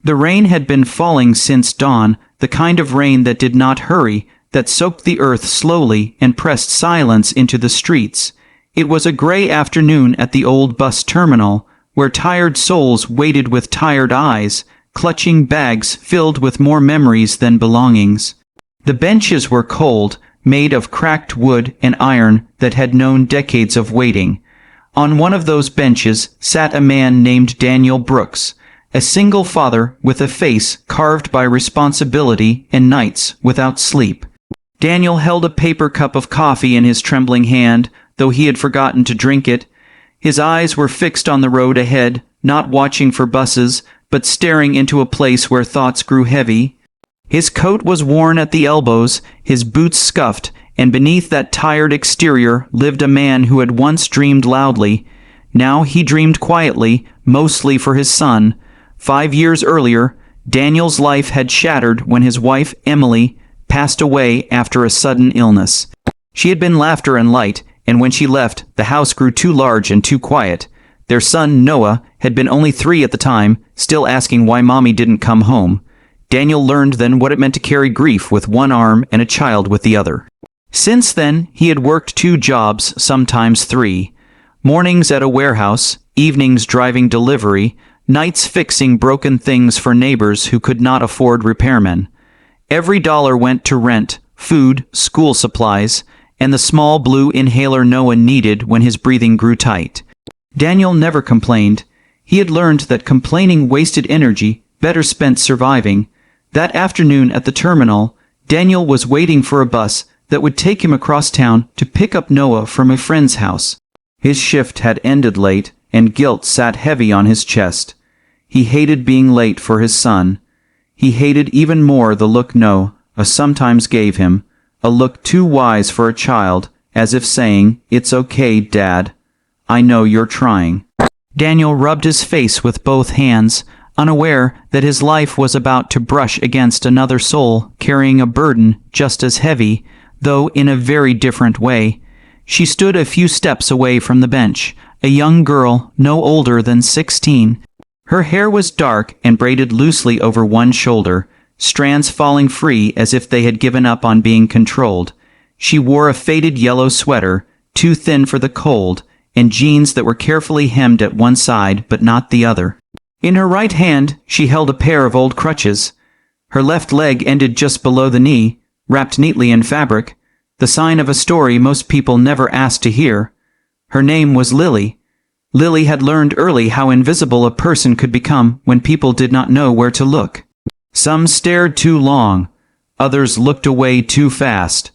The rain had been falling since dawn, the kind of rain that did not hurry, that soaked the earth slowly and pressed silence into the streets. It was a gray afternoon at the old bus terminal, where tired souls waited with tired eyes, clutching bags filled with more memories than belongings. The benches were cold, made of cracked wood and iron that had known decades of waiting. On one of those benches sat a man named Daniel Brooks, a single father with a face carved by responsibility and nights without sleep. Daniel held a paper cup of coffee in his trembling hand, though he had forgotten to drink it. His eyes were fixed on the road ahead, not watching for buses, but staring into a place where thoughts grew heavy. His coat was worn at the elbows, his boots scuffed, and beneath that tired exterior lived a man who had once dreamed loudly. Now he dreamed quietly, mostly for his son. 5 years earlier, Daniel's life had shattered when his wife, Emily, passed away after a sudden illness. She had been laughter and light, and when she left, the house grew too large and too quiet. Their son, Noah, had been only 3 at the time, still asking why Mommy didn't come home. Daniel learned then what it meant to carry grief with one arm and a child with the other. Since then, he had worked 2 jobs, sometimes 3. Mornings at a warehouse, evenings driving delivery, nights fixing broken things for neighbors who could not afford repairmen. Every dollar went to rent, food, school supplies, and the small blue inhaler Noah needed when his breathing grew tight. Daniel never complained. He had learned that complaining wasted energy, better spent surviving. That afternoon at the terminal, Daniel was waiting for a bus that would take him across town to pick up Noah from a friend's house. His shift had ended late, and guilt sat heavy on his chest. He hated being late for his son. He hated even more the look Noah sometimes gave him, a look too wise for a child, as if saying, "It's okay, Dad. I know you're trying." Daniel rubbed his face with both hands, unaware that his life was about to brush against another soul carrying a burden just as heavy, though in a very different way. She stood a few steps away from the bench, a young girl no older than 16. Her hair was dark and braided loosely over one shoulder, strands falling free as if they had given up on being controlled. She wore a faded yellow sweater, too thin for the cold, and jeans that were carefully hemmed at one side but not the other. In her right hand, she held a pair of old crutches. Her left leg ended just below the knee, wrapped neatly in fabric, the sign of a story most people never asked to hear. Her name was Lily. Lily had learned early how invisible a person could become when people did not know where to look. Some stared too long, others looked away too fast.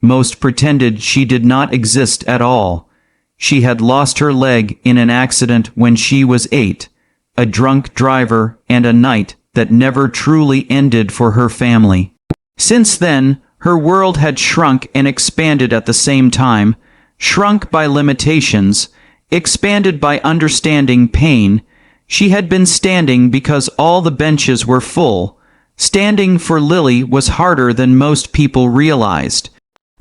Most pretended she did not exist at all. She had lost her leg in an accident when she was 8, a drunk driver, and a night that never truly ended for her family. Since then, her world had shrunk and expanded at the same time, shrunk by limitations, expanded by understanding pain. She had been standing because all the benches were full. Standing for Lily was harder than most people realized.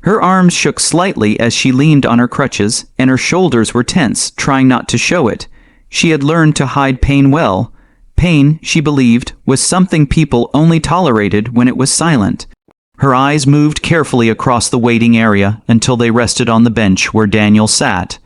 Her arms shook slightly as she leaned on her crutches, and her shoulders were tense, trying not to show it. She had learned to hide pain well. Pain, she believed, was something people only tolerated when it was silent. Her eyes moved carefully across the waiting area until they rested on the bench where Daniel sat.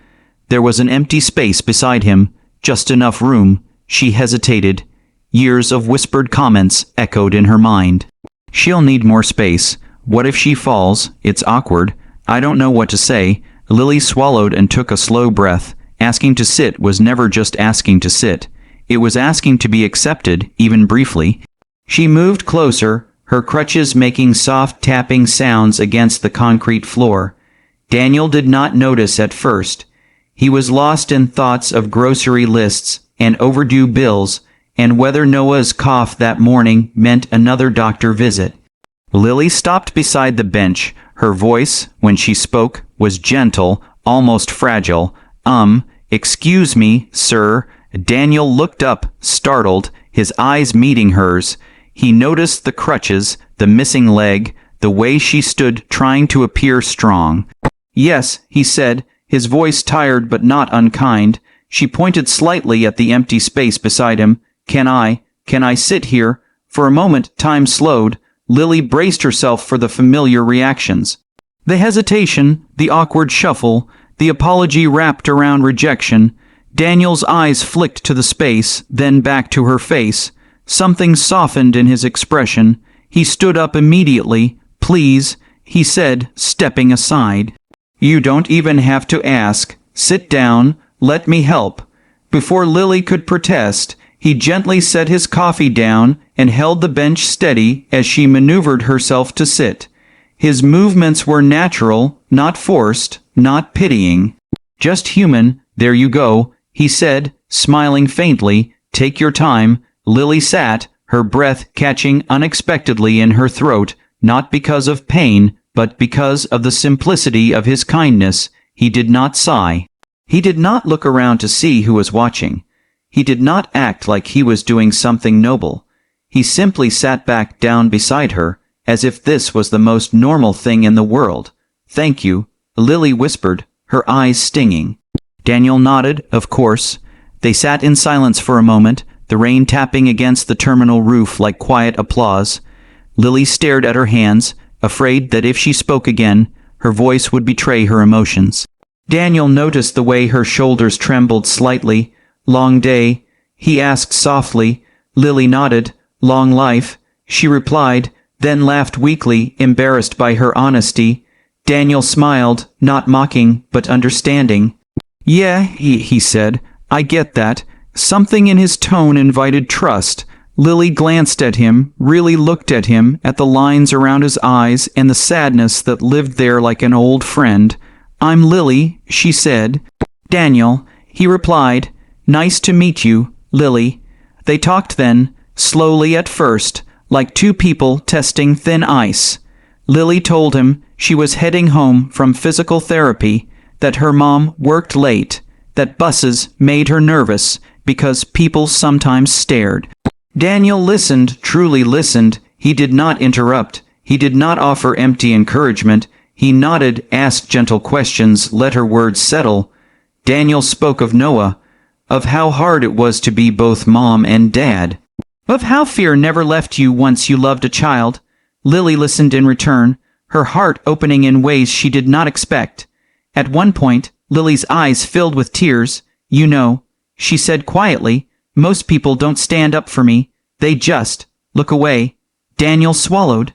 There was an empty space beside him, just enough room. She hesitated. Years of whispered comments echoed in her mind. She'll need more space. What if she falls? It's awkward. I don't know what to say. Lily swallowed and took a slow breath. Asking to sit was never just asking to sit. It was asking to be accepted, even briefly. She moved closer, her crutches making soft tapping sounds against the concrete floor. Daniel did not notice at first. He was lost in thoughts of grocery lists and overdue bills, and whether Noah's cough that morning meant another doctor visit. Lily stopped beside the bench. Her voice, when she spoke, was gentle, almost fragile. Excuse me, sir." Daniel looked up, startled, his eyes meeting hers. He noticed the crutches, the missing leg, the way she stood trying to appear strong. "Yes," he said, his voice tired but not unkind. She pointed slightly at the empty space beside him. "Can I sit here?" For a moment, time slowed. Lily braced herself for the familiar reactions. The hesitation, the awkward shuffle, the apology wrapped around rejection. Daniel's eyes flicked to the space, then back to her face. Something softened in his expression. He stood up immediately. "Please," he said, stepping aside. "You don't even have to ask. Sit down. Let me help." Before Lily could protest, he gently set his coffee down and held the bench steady as she maneuvered herself to sit. His movements were natural, not forced, not pitying. "Just human, there you go," he said, smiling faintly. "Take your time." Lily sat, her breath catching unexpectedly in her throat, not because of pain, but because of the simplicity of his kindness. He did not sigh. He did not look around to see who was watching. He did not act like he was doing something noble. He simply sat back down beside her, as if this was the most normal thing in the world. "Thank you," Lily whispered, her eyes stinging. Daniel nodded, of course. They sat in silence for a moment, the rain tapping against the terminal roof like quiet applause. Lily stared at her hands, afraid that if she spoke again, her voice would betray her emotions. Daniel noticed the way her shoulders trembled slightly. "Long day?" he asked softly. Lily nodded. "Long life," she replied, then laughed weakly, embarrassed by her honesty. Daniel smiled, not mocking, but understanding. "Yeah," he said, "I get that." Something in his tone invited trust. Lily glanced at him, really looked at him, at the lines around his eyes and the sadness that lived there like an old friend. "I'm Lily," she said. "Daniel," he replied. "Nice to meet you, Lily." They talked then, slowly at first, like two people testing thin ice. Lily told him she was heading home from physical therapy, that her mom worked late, that buses made her nervous because people sometimes stared. Daniel listened, truly listened. He did not interrupt. He did not offer empty encouragement. He nodded, asked gentle questions, let her words settle. Daniel spoke of Noah, of how hard it was to be both mom and dad, of how fear never left you once you loved a child. Lily listened in return, her heart opening in ways she did not expect. At one point, Lily's eyes filled with tears. "You know," she said quietly, "most people don't stand up for me. They just look away." Daniel swallowed.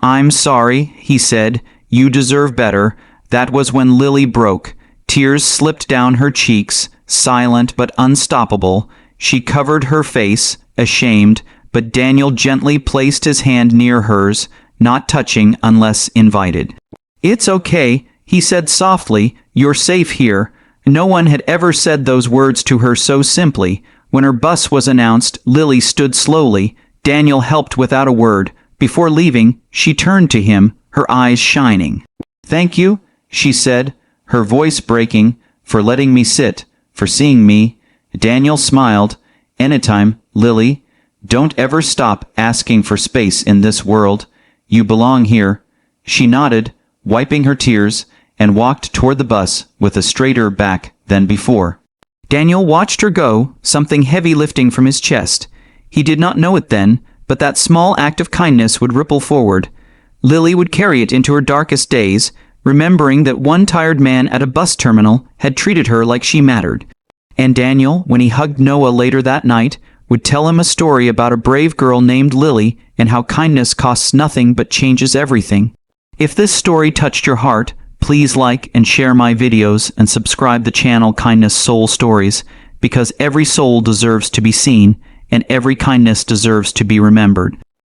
"I'm sorry," he said. "You deserve better." That was when Lily broke. Tears slipped down her cheeks, silent but unstoppable. She covered her face, ashamed, but Daniel gently placed his hand near hers, not touching unless invited. "It's okay," he said softly. "You're safe here." No one had ever said those words to her so simply. When her bus was announced, Lily stood slowly. Daniel helped without a word. Before leaving, she turned to him, her eyes shining. "Thank you," she said, her voice breaking, "for letting me sit, for seeing me." Daniel smiled. "Anytime, Lily. Don't ever stop asking for space in this world. You belong here." She nodded, wiping her tears, and walked toward the bus with a straighter back than before. Daniel watched her go, something heavy lifting from his chest. He did not know it then, but that small act of kindness would ripple forward. Lily would carry it into her darkest days, remembering that one tired man at a bus terminal had treated her like she mattered. And Daniel, when he hugged Noah later that night, would tell him a story about a brave girl named Lily and how kindness costs nothing but changes everything. If this story touched your heart, please like and share my videos and subscribe the channel Kindness Soul Stories, because every soul deserves to be seen and every kindness deserves to be remembered.